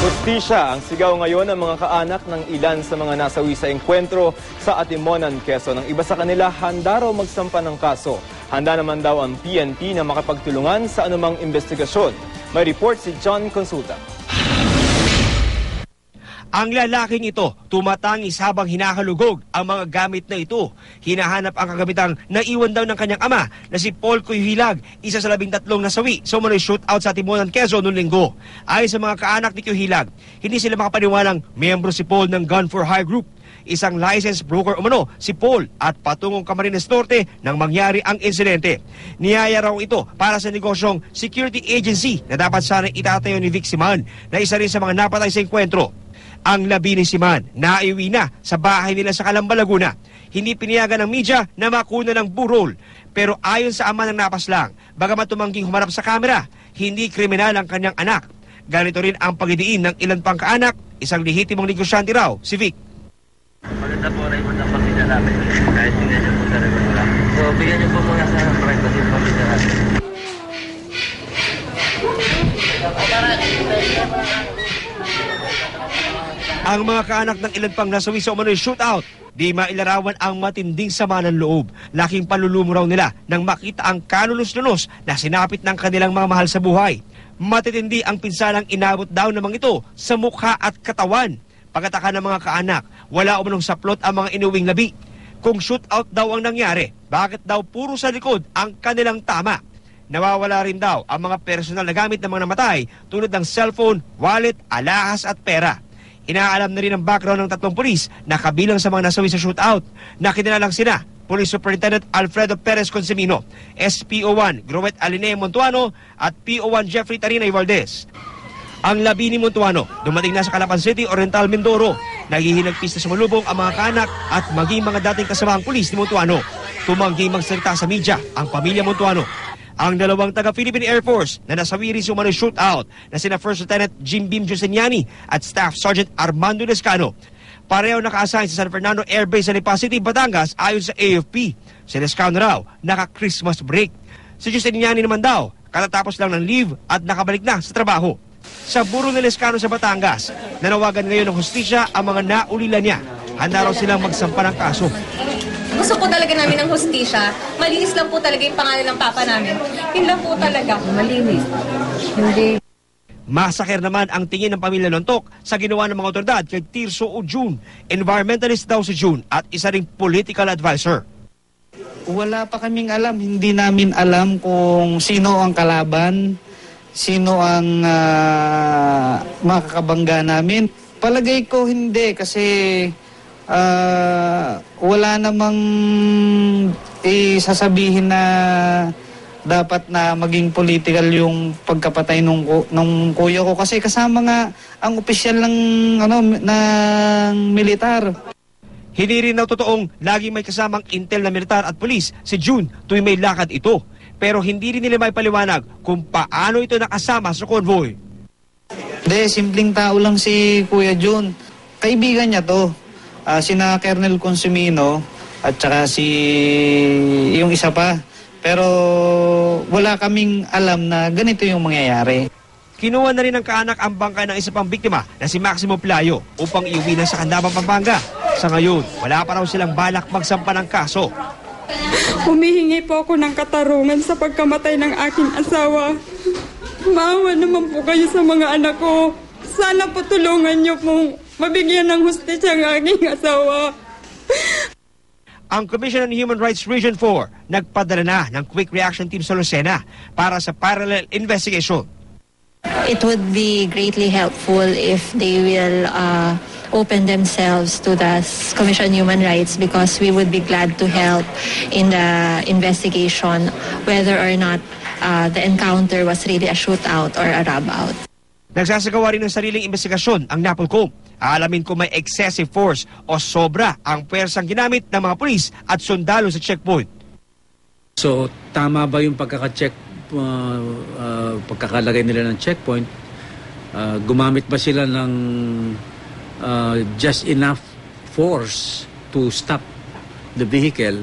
Hustisya ang sigaw ngayon ng mga kaanak ng ilan sa mga nasawi sa engkwentro sa Atimonan, Quezon. Ang iba sa kanila handa raw magsampa ng kaso. Handa naman daw ang PNP na makapagtulungan sa anumang investigasyon. May report si John Consulta. Ang lalaking ito, tumatangis habang hinahalugog ang mga gamit na ito. Hinahanap ang kagamitang naiwan daw ng kanyang ama na si Paul Cuyhilag, isa sa 13 nasawi sa umano'y shootout sa Atimonan, Quezon noong linggo. Ayon sa mga kaanak ni Cuyhilag, hindi sila makapaniwalang miyembro si Paul ng Gun for Hire Group. Isang licensed broker umano si Paul at patungong Camarines Norte nang mangyari ang insidente. Niyaya raw ito para sa negosyong security agency na dapat sana itatayo ni Vic Siman na isa rin sa mga napatay sa enkwentro. Ang labi ni Siman naiuwi na sa bahay nila sa Calamba, Laguna. Hindi pinayagan ng media na makuna ng burol. Pero ayon sa ama ng napaslang, bagamat tumangging humarap sa kamera, hindi kriminal ang kanyang anak. Ganito rin ang pagdidiin ng ilan pang kaanak, isang lehitimong negosyante raw, si Vic. Maganda po rin ang pamilya namin. Kahit hindi niyo po talaga wala. So, bigyan niyo po muna sa privacy ng pamilya namin. Ang mga kaanak ng ilan pang nasawi sa umano'y shootout, di mailarawan ang matinding sama ng loob. Laking palulumo raw nila nang makita ang kalulos-lulos na sinapit ng kanilang mga mahal sa buhay. Matitindi ang pinsalang inabot daw namang ito sa mukha at katawan. Pagkataka ng mga kaanak, wala umanong saplot ang mga inuwing labi. Kung shootout daw ang nangyari, bakit daw puro sa likod ang kanilang tama? Nawawala rin daw ang mga personal na gamit ng mga namatay tulad ng cellphone, wallet, alahas at pera. Inaalam na rin ang background ng 3 pulis na kabilang sa mga nasawi sa shootout na kinalalang sina Police Superintendent Alfredo Perez Consimino, SPO1 Groet Aline Montuano at PO1 Jeffrey Tarinay Valdez. Ang labi ni Montuano dumating na sa Calapan City, Oriental, Mindoro. Naghihinagpis na sumalubong ang mga kaanak at maging mga dating kasamahang pulis ni Montuano. Tumanggi magsalita sa media ang pamilya Montuano. Ang 2 taga-Philippine Air Force na nasawi rin sa umano'y shootout na sina First Lieutenant Jim Bim Joseniani at Staff Sergeant Armando Lescano. Pareho naka-assign sa San Fernando Air Base sa Lipa City, Batangas ayon sa AFP. Si Lescano raw naka-Christmas break. Si Joseniani naman daw katatapos lang ng leave at nakabalik na sa trabaho. Sa buro ni Lescano sa Batangas, nanawagan ngayon ng hustisya ang mga naulila niya. Handa raw silang magsampa ng kaso. Gusto po talaga namin ng hustisya. Malinis lang po talaga yung pangalan ng papa namin. Yun lang po talaga. Malinis. Hindi. Masaker naman ang tingin ng pamilya Lontok sa ginawa ng mga otoridad kay Tirso O. June. Environmentalist daw si June at isa ring political advisor. Wala pa kaming alam. Hindi namin alam kung sino ang kalaban, sino ang makakabangga namin. Palagay ko hindi kasi wala namang sasabihin na dapat na maging political yung pagkapatay nung kuya ko kasi kasama nga ang opisyal ng militar. Hindi rin daw totoong laging may kasamang intel na militar at pulis si June tuwing may lakad ito. Pero hindi rin nila may paliwanag kung paano ito nakasama sa convoy. Hindi, simpleng tao lang si Kuya June. Kaibigan niya to. Sina Colonel Consimino at saka yung isa pa. Pero wala kaming alam na ganito yung mangyayari. Kinuha na rin ng kaanak ang bangkay ng isa pang biktima na si Maximo Playo upang iuwi na sa Candaban, Pampanga. Sa ngayon, wala pa raw silang balak magsampa ng kaso. Humihingi po ako ng katarungan sa pagkamatay ng aking asawa. Maawa naman po kayo sa mga anak ko. Sana po tulungan niyo pong mabigyan ng hustisya ang aking asawa. Ang Commission on Human Rights Region 4 nagpadala na ng Quick Reaction Team sa Lucena para sa parallel investigation. It would be greatly helpful if they will open themselves to the Commission on Human Rights because we would be glad to help in the investigation whether or not the encounter was really a shootout or a rob-out. Nagsasagawa rin ng sariling investigasyon ang NAPOLCOM. Aalamin kung may excessive force o sobra ang pwersang ginamit ng mga pulis at sundalo sa checkpoint. So, tama ba yung pagkakalagay nila ng checkpoint? Gumamit ba sila ng just enough force to stop the vehicle?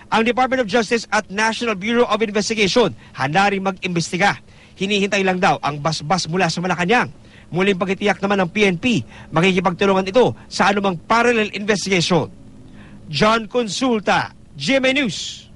Ang Department of Justice at National Bureau of Investigation handa rin mag-imbestiga. Hinihintay lang daw ang basbas mula sa Malacanang. Muling pagtitiyak naman ng PNP, makikipagtulungan ito sa anumang parallel investigation. John Consulta, GMA News.